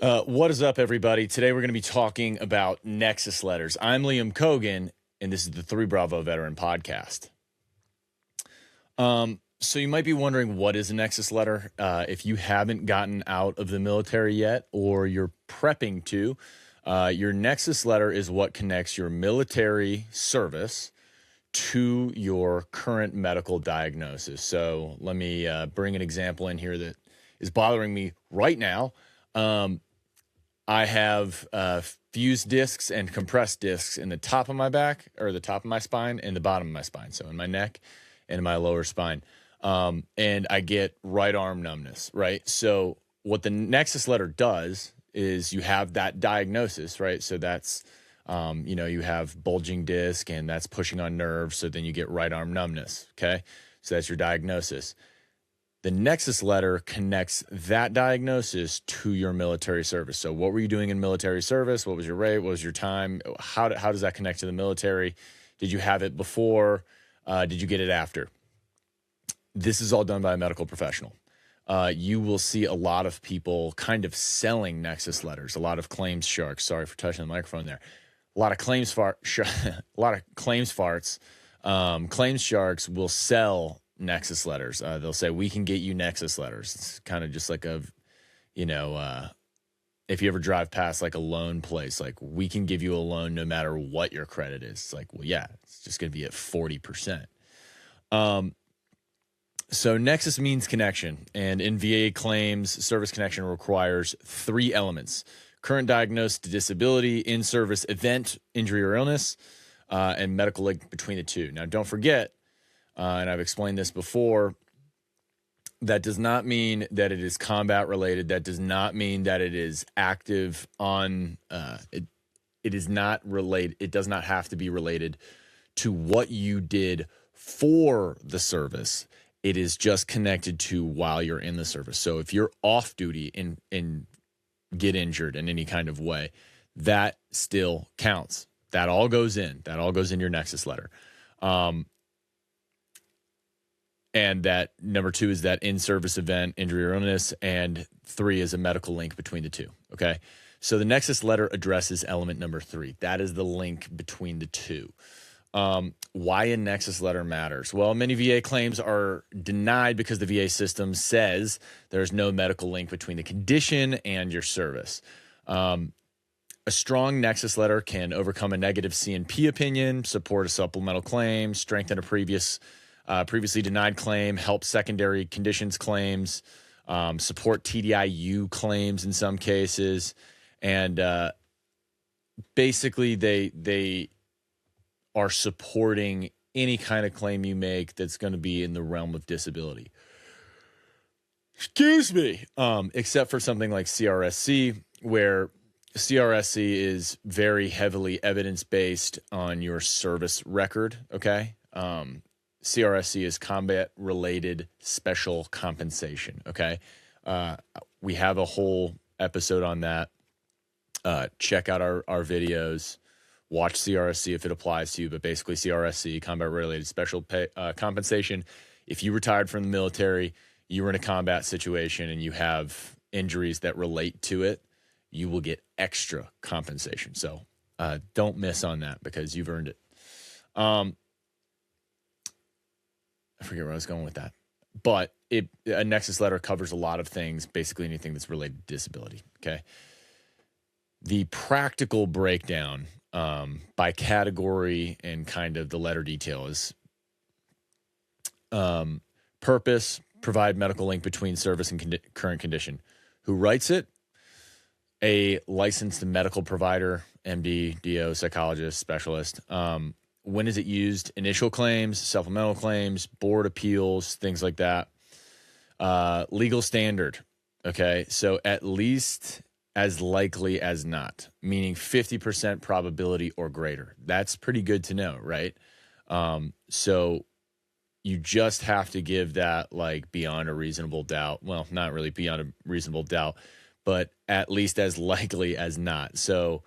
What is up, everybody? Today we're going to be talking about Nexus letters. I'm Liam Cogan, and this is the 3 Bravo Veteran Podcast. So you might be wondering, what is a Nexus letter? If you haven't gotten out of the military yet, or you're prepping to, your Nexus letter is what connects your military service to your current medical diagnosis. So let me bring an example in here that is bothering me right now. I have fused discs and compressed discs in the top of my back, or the top of my spine, and the bottom of my spine. So in my neck and in my lower spine. And I get right arm numbness, right? So what the Nexus letter does is you have that diagnosis, right? So that's, you have bulging disc and that's pushing on nerves. So then you get right arm numbness, okay? So that's your diagnosis. The Nexus letter connects that diagnosis to your military service. So what were you doing in military service? What was your rate? What was your time? How does that connect to the military? Did you have it before? Did you get it after? This is all done by a medical professional. You will see a lot of people kind of selling Nexus letters, a lot of claims sharks. Sorry for touching the microphone there. A lot of claims farts. Claims sharks will sell Nexus letters. They'll say, we can get you Nexus letters. It's kind of just like if you ever drive past like a loan place, like, we can give you a loan no matter what your credit is. It's like, well, yeah, it's just going to be at 40%. So Nexus means connection, and in VA claims, service connection requires 3 elements: current diagnosed disability, in-service event, injury or illness, and medical link between the two. Now, don't forget, and I've explained this before, that does not mean that it is combat related. That does not mean that it is active on, it is not related. It does not have to be related to what you did for the service. It is just connected to while you're in the service. So if you're off duty and get injured in any kind of way, that still counts. That all goes in. That all goes in your Nexus letter. And that number 2 is that in-service event, injury or illness, and 3 is a medical link between the two, okay? So the Nexus letter addresses element number 3. That is the link between the two. Why a Nexus letter matters? Well, many VA claims are denied because the VA system says there's no medical link between the condition and your service. A strong Nexus letter can overcome a negative C&P opinion, support a supplemental claim, strengthen a previously denied claim, help secondary conditions claims, support TDIU claims in some cases, and basically they are supporting any kind of claim you make that's going to be in the realm of disability. Excuse me. Except for something like CRSC, where CRSC is very heavily evidence-based on your service record, okay? CRSC is combat-related special compensation, okay? We have a whole episode on that. Check out our videos. Watch CRSC if it applies to you, but basically CRSC, combat-related special pay, compensation. If you retired from the military, you were in a combat situation, and you have injuries that relate to it, you will get extra compensation. So don't miss on that, because you've earned it. I forget where I was going with that. But a Nexus letter covers a lot of things, basically anything that's related to disability, okay? The practical breakdown by category and kind of the letter detail is purpose, provide medical link between service and current condition. Who writes it? A licensed medical provider, MD, DO, psychologist, specialist. When is it used? Initial claims, supplemental claims, board appeals, things like that. Legal standard. Okay, so at least as likely as not, meaning 50% probability or greater. That's pretty good to know, right? So you just have to give that like beyond a reasonable doubt. Well, not really beyond a reasonable doubt, but at least as likely as not. So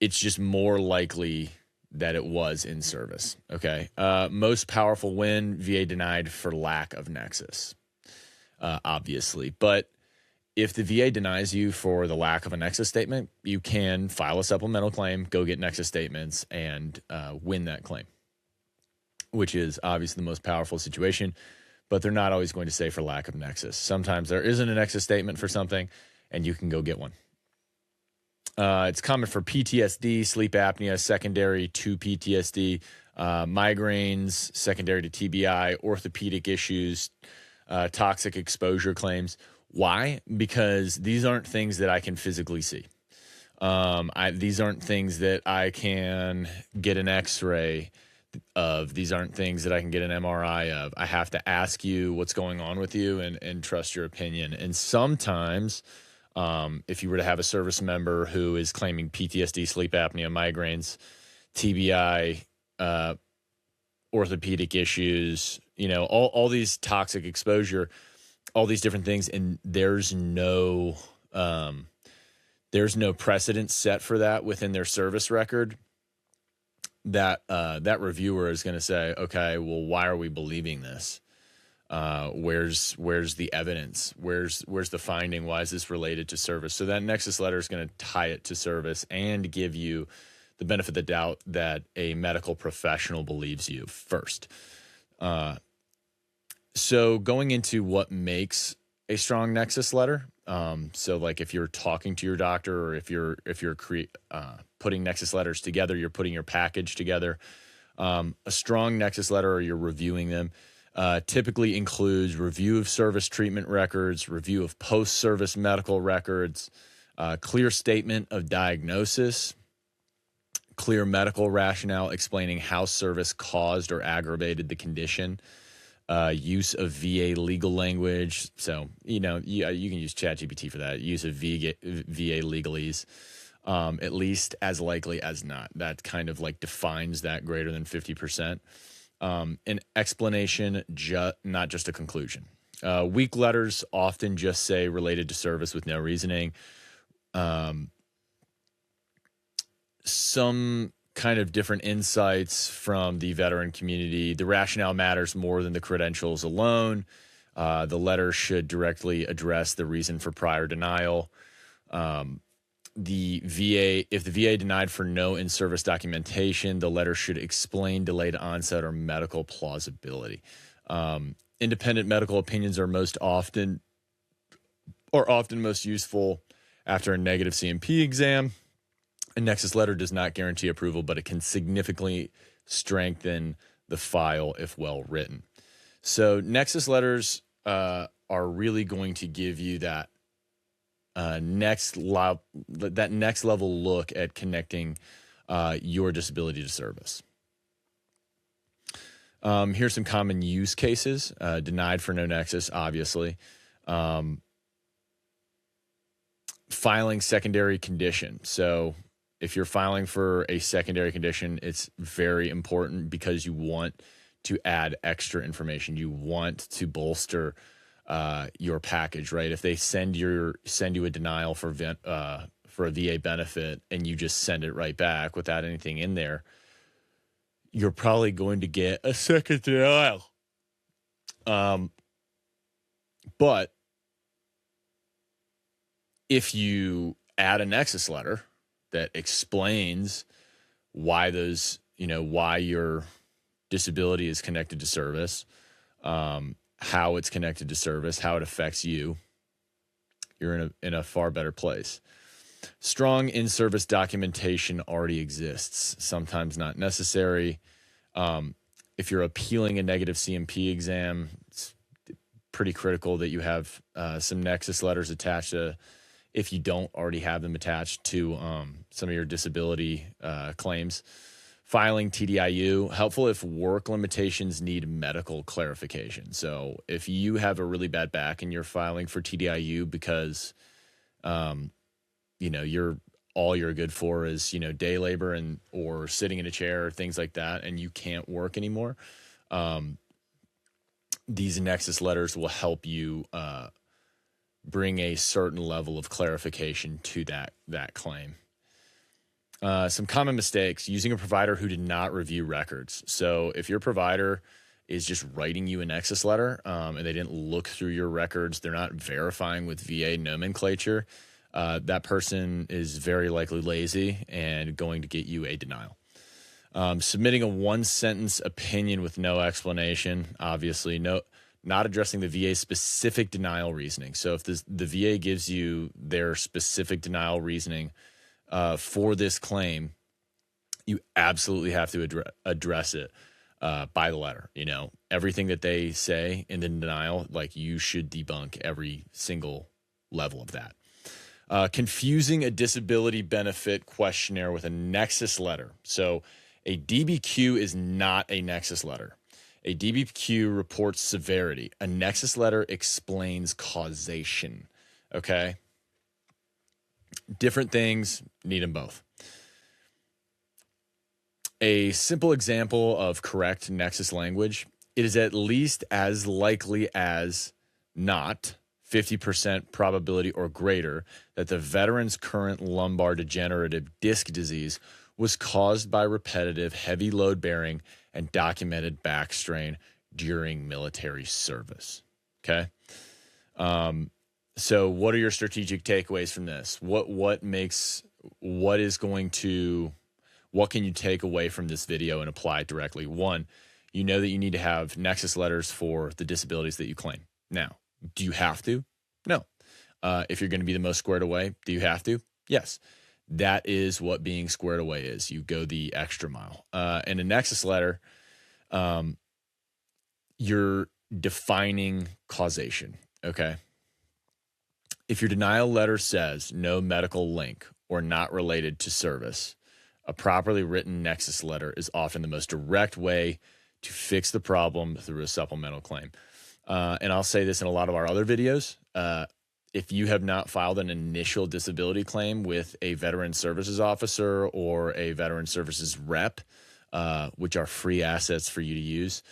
it's just more likely that it was in service. Okay. Most powerful win, VA denied for lack of Nexus, obviously. But if the VA denies you for the lack of a Nexus statement, you can file a supplemental claim, go get Nexus statements, and win that claim, which is obviously the most powerful situation, but they're not always going to say for lack of Nexus. Sometimes there isn't a Nexus statement for something, and you can go get one. It's common for PTSD, sleep apnea, secondary to PTSD, migraines, secondary to TBI, orthopedic issues, toxic exposure claims. Why? Because these aren't things that I can physically see. These aren't things that I can get an X-ray of. These aren't things that I can get an MRI of. I have to ask you what's going on with you and trust your opinion. And sometimes, if you were to have a service member who is claiming PTSD, sleep apnea, migraines, TBI, orthopedic issues, all these toxic exposure, all these different things, and there's no precedent set for that within their service record, that reviewer is going to say, okay, well, why are we believing this? Where's the evidence? Where's the finding? Why is this related to service? So that Nexus letter is going to tie it to service and give you the benefit of the doubt that a medical professional believes you first. So going into what makes a strong Nexus letter. So like if you're talking to your doctor, or if you're putting Nexus letters together, you're putting your package together. A strong Nexus letter, or you're reviewing them, typically includes review of service treatment records, review of post-service medical records, clear statement of diagnosis, clear medical rationale explaining how service caused or aggravated the condition, use of VA legal language. So, you can use ChatGPT for that. Use of VA legalese, at least as likely as not. That kind of like defines that greater than 50%. An explanation, not just a conclusion. Weak letters often just say related to service with no reasoning. Some kind of different insights from the veteran community. The rationale matters more than the credentials alone. The letter should directly address the reason for prior denial. If the VA denied for no in-service documentation, the letter should explain delayed onset or medical plausibility. Independent medical opinions are often most useful after a negative CMP exam. A Nexus letter does not guarantee approval, but it can significantly strengthen the file if well written. So Nexus letters are really going to give you that next level look at connecting your disability to service. Here's some common use cases. Denied for no Nexus, obviously. Filing secondary condition. So if you're filing for a secondary condition, it's very important because you want to add extra information. You want to bolster your package, right? If they send you a denial for a VA benefit and you just send it right back without anything in there, you're probably going to get a second denial. But if you add a Nexus letter that explains why your disability is connected to service, how it's connected to service, how it affects you, you're in a far better place. Strong in-service documentation already exists, sometimes not necessary. If you're appealing a negative CMP exam, it's pretty critical that you have some Nexus letters attached to, if you don't already have them attached to some of your disability claims. Filing TDIU, helpful if work limitations need medical clarification. So if you have a really bad back and you're filing for TDIU because, all you're good for is, day labor or sitting in a chair or things like that, and you can't work anymore, these Nexus letters will help you bring a certain level of clarification to that claim. Some common mistakes: using a provider who did not review records. So if your provider is just writing you a Nexus letter, and they didn't look through your records, they're not verifying with VA nomenclature, that person is very likely lazy and going to get you a denial. Submitting a one-sentence opinion with no explanation, obviously, not addressing the VA specific denial reasoning. So if the VA gives you their specific denial reasoning for this claim, you absolutely have to address it by the letter. You know, everything that they say in the denial, like, you should debunk every single level of that. Confusing a disability benefit questionnaire with a Nexus letter. So a DBQ is not a Nexus letter. A DBQ reports severity. A Nexus letter explains causation. Okay? Different things, need them both. A simple example of correct Nexus language: it is at least as likely as not 50% probability or greater that the veteran's current lumbar degenerative disc disease was caused by repetitive heavy load bearing and documented back strain during military service. Okay. So what are your strategic takeaways from this? What can you take away from this video and apply it directly? One, you know that you need to have Nexus letters for the disabilities that you claim. Now, do you have to? No. If you're going to be the most squared away, do you have to? Yes. That is what being squared away is. You go the extra mile. In a Nexus letter, you're defining causation, okay? If your denial letter says no medical link or not related to service, a properly written Nexus letter is often the most direct way to fix the problem through a supplemental claim. And I'll say this in a lot of our other videos. If you have not filed an initial disability claim with a veteran services officer or a veteran services rep, which are free assets for you to use,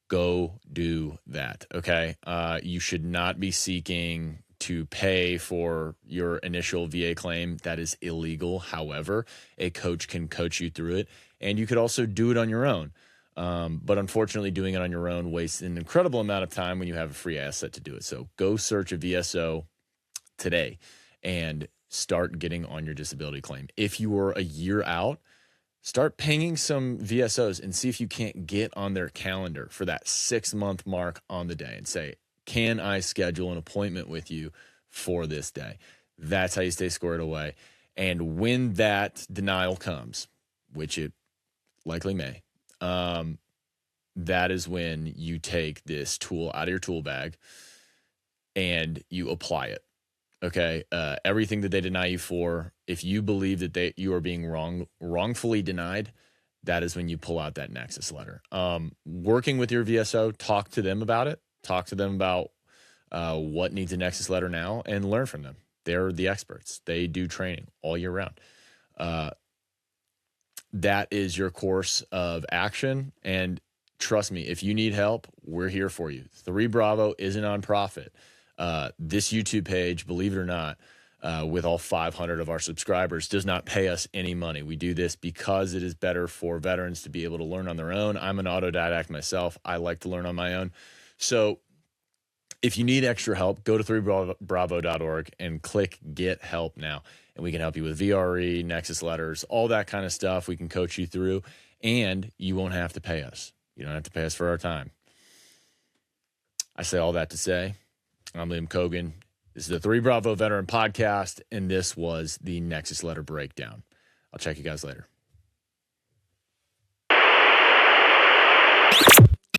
go do that, okay? You should not be seeking to pay for your initial VA claim. That is illegal. However, a coach can coach you through it, and you could also do it on your own. But unfortunately, doing it on your own wastes an incredible amount of time when you have a free asset to do it. So go search a VSO today and start getting on your disability claim. If you are a year out, start pinging some VSOs and see if you can't get on their calendar for that 6-month mark on the day and say, can I schedule an appointment with you for this day? That's how you stay squared away. And when that denial comes, which it likely may, that is when you take this tool out of your tool bag and you apply it. Okay. Everything that they deny you for, if you believe that you are being wrongfully denied, that is when you pull out that Nexus letter. Working with your VSO, talk to them about it. Talk to them about what needs a Nexus letter now and learn from them. They're the experts. They do training all year round. That is your course of action. And trust me, if you need help, we're here for you. 3 Bravo is a nonprofit. This YouTube page, believe it or not, with all 500 of our subscribers, does not pay us any money. We do this because it is better for veterans to be able to learn on their own. I'm an autodidact myself. I like to learn on my own. So if you need extra help, go to 3bravo.org and click Get Help Now. And we can help you with VRE, Nexus letters, all that kind of stuff. We can coach you through, and you won't have to pay us. You don't have to pay us for our time. I say all that to say, I'm Liam Cogan. This is the 3 Bravo Veteran Podcast, and this was the Nexus letter breakdown. I'll check you guys later.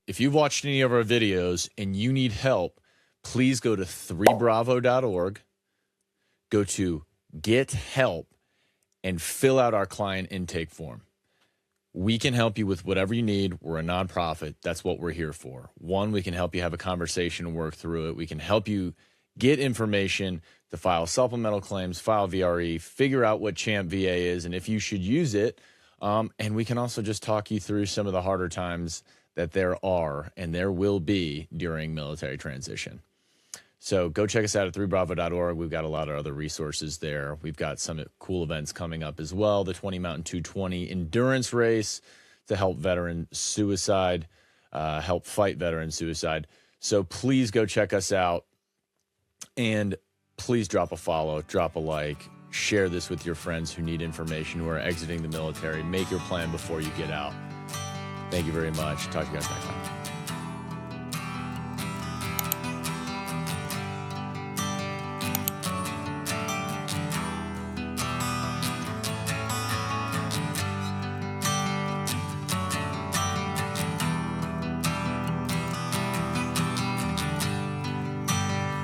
If you've watched any of our videos and you need help, please go to 3bravo.org, go to Get Help, and fill out our client intake form. We can help you with whatever you need. We're a nonprofit. That's what we're here for. One, we can help you have a conversation and work through it. We can help you get information to file supplemental claims, file VRE, figure out what CHAMP VA is and if you should use it. And we can also just talk you through some of the harder times that there are and there will be during military transition. So go check us out at 3bravo.org. We've got a lot of other resources there. We've got some cool events coming up as well. The 20 Mountain 220 endurance race to help veteran suicide help fight veteran suicide. So please go check us out, and please drop a follow, drop a like, share this with your friends who need information, who are exiting the military. Make your plan before you get out. Thank you very much. Talk to you guys next time.